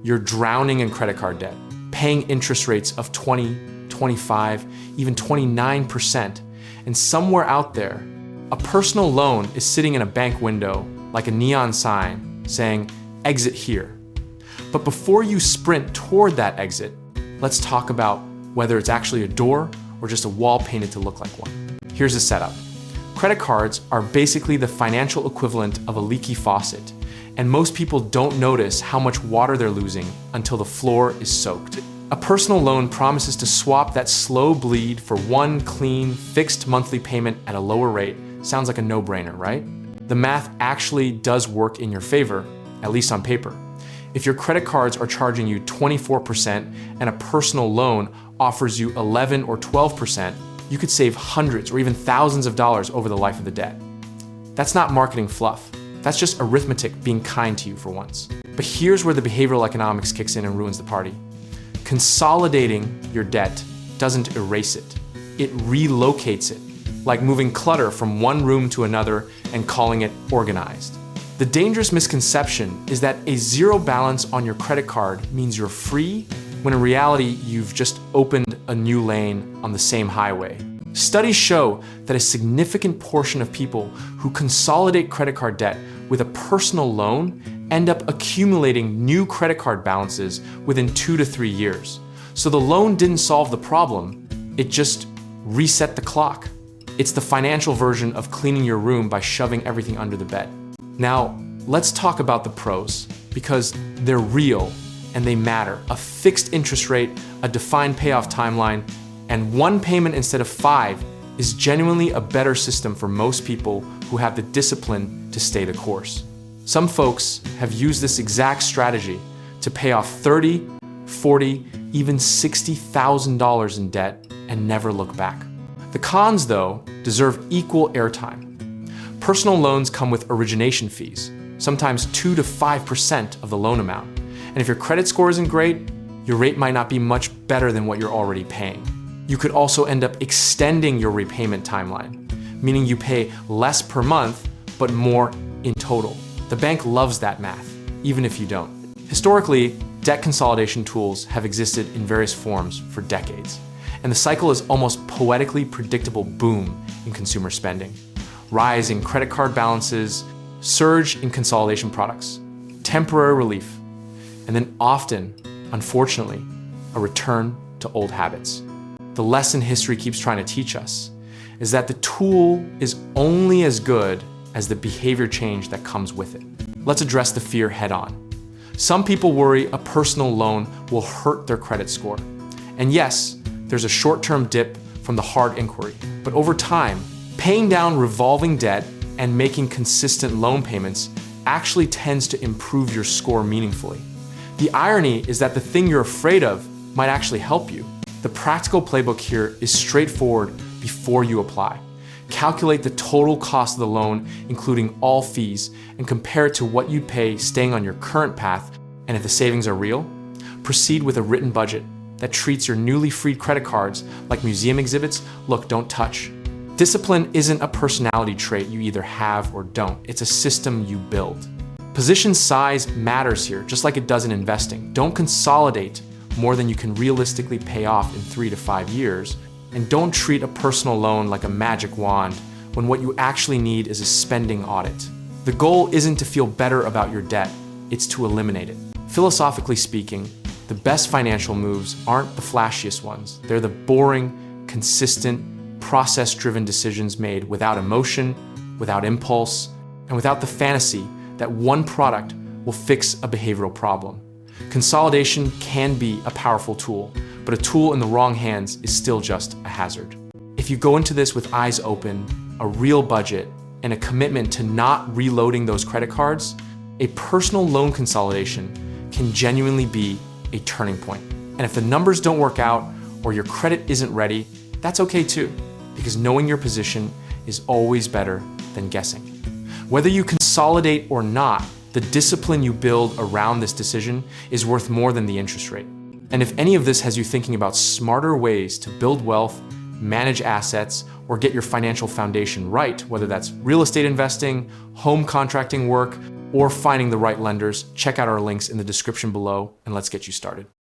you're drowning in credit card debt, paying interest rates of 20, 25, even 29%. And somewhere out there, a personal loan is sitting in a bank window like a neon sign saying, "Exit here." But before you sprint toward that exit, let's talk about whether it's actually a door or just a wall painted to look like one. Here's the setup. Credit cards are basically the financial equivalent of a leaky faucet, and most people don't notice how much water they're losing until the floor is soaked. A personal loan promises to swap that slow bleed for one clean, fixed monthly payment at a lower rate. Sounds like a no-brainer, right? The math actually does work in your favor, at least on paper. If your credit cards are charging you 24% and a personal loan offers you 11 or 12%, you could save hundreds or even thousands of dollars over the life of the debt. That's not marketing fluff. That's just arithmetic being kind to you for once. But here's where the behavioral economics kicks in and ruins the party. Consolidating your debt doesn't erase it. It relocates it, like moving clutter from one room to another and calling it organized. The dangerous misconception is that a zero balance on your credit card means you're free, when in reality, you've just opened a new lane on the same highway. Studies show that a significant portion of people who consolidate credit card debt with a personal loan end up accumulating new credit card balances within 2 to 3 years. So the loan didn't solve the problem, it just reset the clock. It's the financial version of cleaning your room by shoving everything under the bed. Now, let's talk about the pros, because they're real and they matter. A fixed interest rate, a defined payoff timeline, and one payment instead of 5 is genuinely a better system for most people who have the discipline to stay the course. Some folks have used this exact strategy to pay off $30, $40, even $60,000 in debt and never look back. The cons, though, deserve equal airtime. Personal loans come with origination fees, sometimes 2 to 5% of the loan amount. And if your credit score isn't great, your rate might not be much better than what you're already paying. You could also end up extending your repayment timeline, meaning you pay less per month, but more in total. The bank loves that math, even if you don't. Historically, debt consolidation tools have existed in various forms for decades, and the cycle is almost poetically predictable boom in consumer spending. Rise in credit card balances, surge in consolidation products, temporary relief, and then often, unfortunately, a return to old habits. The lesson history keeps trying to teach us is that the tool is only as good as the behavior change that comes with it. Let's address the fear head on. Some people worry a personal loan will hurt their credit score. And yes, there's a short-term dip from the hard inquiry, but over time, paying down revolving debt and making consistent loan payments actually tends to improve your score meaningfully. The irony is that the thing you're afraid of might actually help you. The practical playbook here is straightforward before you apply. Calculate the total cost of the loan, including all fees, and compare it to what you'd pay staying on your current path. And if the savings are real, proceed with a written budget that treats your newly freed credit cards like museum exhibits. Look, don't touch. Discipline isn't a personality trait you either have or don't. It's a system you build. Position size matters here, just like it does in investing. Don't consolidate more than you can realistically pay off in 3 to 5 years. And don't treat a personal loan like a magic wand when what you actually need is a spending audit. The goal isn't to feel better about your debt, it's to eliminate it. Philosophically speaking, the best financial moves aren't the flashiest ones. They're the boring, consistent, process-driven decisions made without emotion, without impulse, and without the fantasy that one product will fix a behavioral problem. Consolidation can be a powerful tool, but a tool in the wrong hands is still just a hazard. If you go into this with eyes open, a real budget, and a commitment to not reloading those credit cards, a personal loan consolidation can genuinely be a turning point. And if the numbers don't work out or your credit isn't ready, that's okay too, because knowing your position is always better than guessing. Whether you consolidate or not, the discipline you build around this decision is worth more than the interest rate. And if any of this has you thinking about smarter ways to build wealth, manage assets, or get your financial foundation right, whether that's real estate investing, home contracting work, or finding the right lenders, check out our links in the description below and let's get you started.